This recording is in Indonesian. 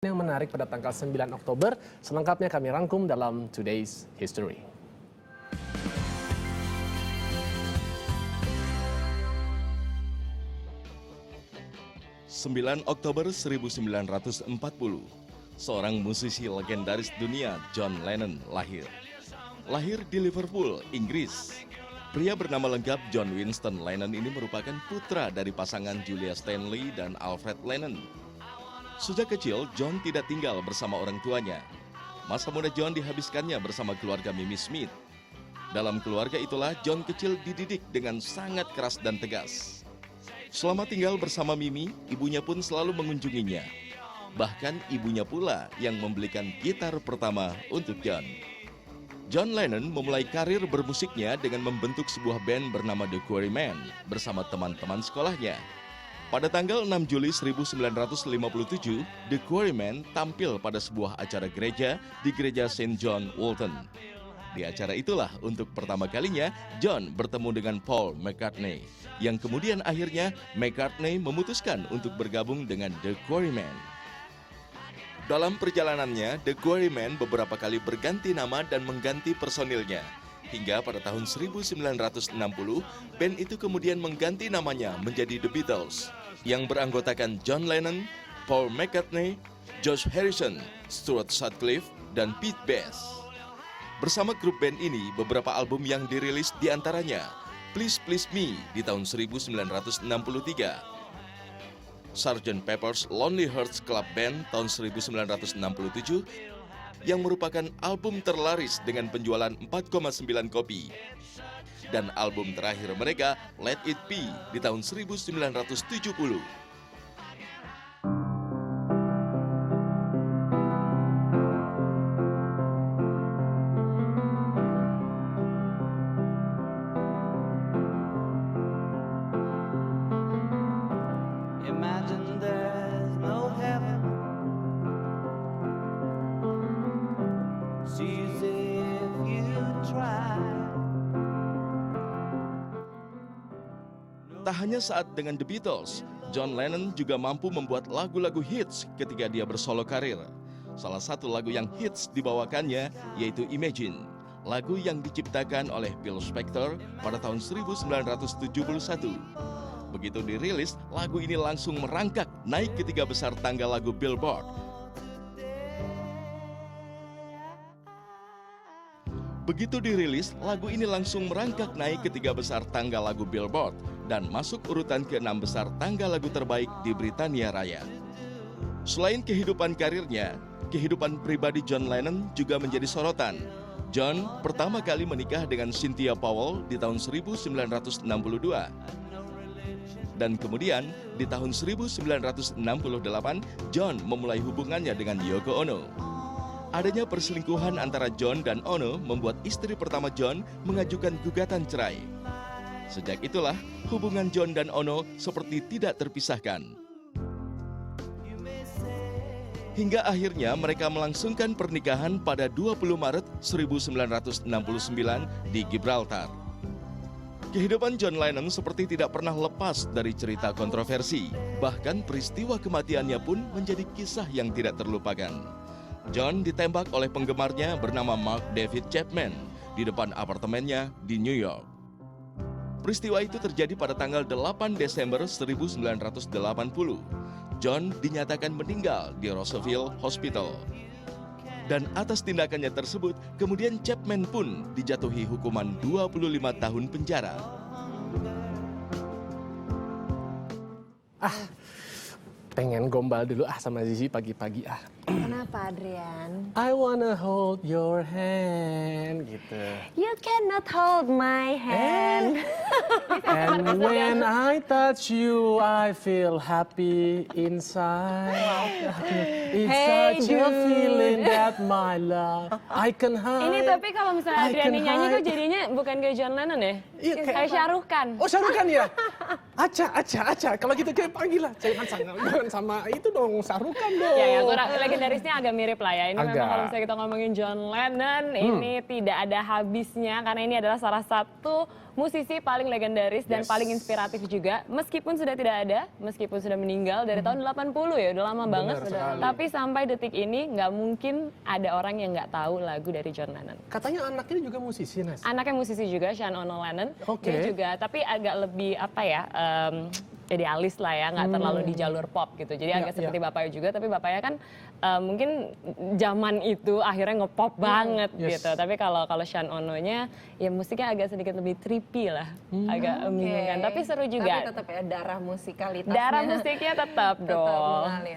yang menarik pada tanggal 9 Oktober. Selengkapnya kami rangkum dalam Today's History. Oktober 1940, seorang musisi legendaris dunia, John Lennon, lahir. Lahir di Liverpool, Inggris. Pria bernama lengkap John Winston Lennon ini merupakan putra dari pasangan Julia Stanley dan Alfred Lennon. Sejak kecil, John tidak tinggal bersama orang tuanya. Masa muda John dihabiskannya bersama keluarga Mimi Smith. Dalam keluarga itulah John kecil dididik dengan sangat keras dan tegas. Selama tinggal bersama Mimi, ibunya pun selalu mengunjunginya. Bahkan ibunya pula yang membelikan gitar pertama untuk John. John Lennon memulai karir bermusiknya dengan membentuk sebuah band bernama The Quarrymen bersama teman-teman sekolahnya. Pada tanggal 6 Juli 1957, The Quarrymen tampil pada sebuah acara gereja di gereja St. John, Walton. Di acara itulah untuk pertama kalinya John bertemu dengan Paul McCartney, yang kemudian akhirnya McCartney memutuskan untuk bergabung dengan The Quarrymen. Dalam perjalanannya, The Quarrymen beberapa kali berganti nama dan mengganti personilnya. Hingga pada tahun 1960, band itu kemudian mengganti namanya menjadi The Beatles, yang beranggotakan John Lennon, Paul McCartney, George Harrison, Stuart Sutcliffe, dan Pete Best. Bersama grup band ini, beberapa album yang dirilis diantaranya Please Please Me di tahun 1963, Sgt. Pepper's Lonely Hearts Club Band tahun 1967, yang merupakan album terlaris dengan penjualan 4,9 kopi, dan album terakhir mereka, Let It Be di tahun 1970. Imagine there's no heaven. See as if you try. Tak hanya saat dengan The Beatles, John Lennon juga mampu membuat lagu-lagu hits ketika dia bersolo karir. Salah satu lagu yang hits dibawakannya yaitu Imagine, lagu yang diciptakan oleh Phil Spector pada tahun 1971. Begitu dirilis, lagu ini langsung merangkak naik ke 3 besar tangga lagu Billboard. Begitu dirilis, lagu ini langsung merangkak naik ke 3 besar tangga lagu Billboard dan masuk urutan ke-6 besar tangga lagu terbaik di Britania Raya. Selain kehidupan karirnya, kehidupan pribadi John Lennon juga menjadi sorotan. John pertama kali menikah dengan Cynthia Powell di tahun 1962. Dan kemudian, di tahun 1968, John memulai hubungannya dengan Yoko Ono. Adanya perselingkuhan antara John dan Ono membuat istri pertama John mengajukan gugatan cerai. Sejak itulah, hubungan John dan Ono seperti tidak terpisahkan. Hingga akhirnya mereka melangsungkan pernikahan pada 20 Maret 1969 di Gibraltar. Kehidupan John Lennon seperti tidak pernah lepas dari cerita kontroversi. Bahkan peristiwa kematiannya pun menjadi kisah yang tidak terlupakan. John ditembak oleh penggemarnya bernama Mark David Chapman di depan apartemennya di New York. Peristiwa itu terjadi pada tanggal 8 Desember 1980. John dinyatakan meninggal di Roosevelt Hospital. Dan atas tindakannya tersebut, kemudian Chapman pun dijatuhi hukuman 25 tahun penjara. Pengen gombal dulu sama Zizi pagi-pagi Kenapa, Adrian? I wanna hold your hand gitu. You cannot hold my hand. And when I touch you, I feel happy inside. It's Hey, such a dude. feeling that my love I can hide. Ini tapi kalau misalnya I Adrian can nyanyi kok hide. jadinya bukan kayak John Lennon ya? Iya, Kayak Shah Rukh Khan. Oh, Shah Rukh Khan ya? Aca. Kalau gitu kayak panggil lah. Jangan sama itu dong, Sarukan dong. Ya, kurang legendarisnya agak mirip lah ya. Ini Agak. memang kalau misalnya kita ngomongin John Lennon, ini tidak ada habisnya karena ini adalah salah satu musisi paling legendaris dan Yes. paling inspiratif juga. Meskipun sudah tidak ada, meskipun sudah meninggal dari tahun 80 ya, udah lama banget. sekali. Tapi sampai detik ini nggak mungkin ada orang yang nggak tahu lagu dari John Lennon. Katanya anaknya juga musisi, Nes. Anaknya musisi juga, Sean O'Neill Lennon. Oke. Dia juga, tapi agak lebih apa ya, idealis lah ya, nggak terlalu di jalur pop gitu. Jadi agak seperti bapaknya juga, tapi bapaknya kan mungkin zaman itu akhirnya ngepop banget Yes. gitu. Tapi kalau Sean Ono-nya ya musiknya agak sedikit lebih trippy lah, agak membingungkan. Tapi seru juga. Tapi tetap ya darah musikalitasnya. Darah musiknya tetap dong. mengalir.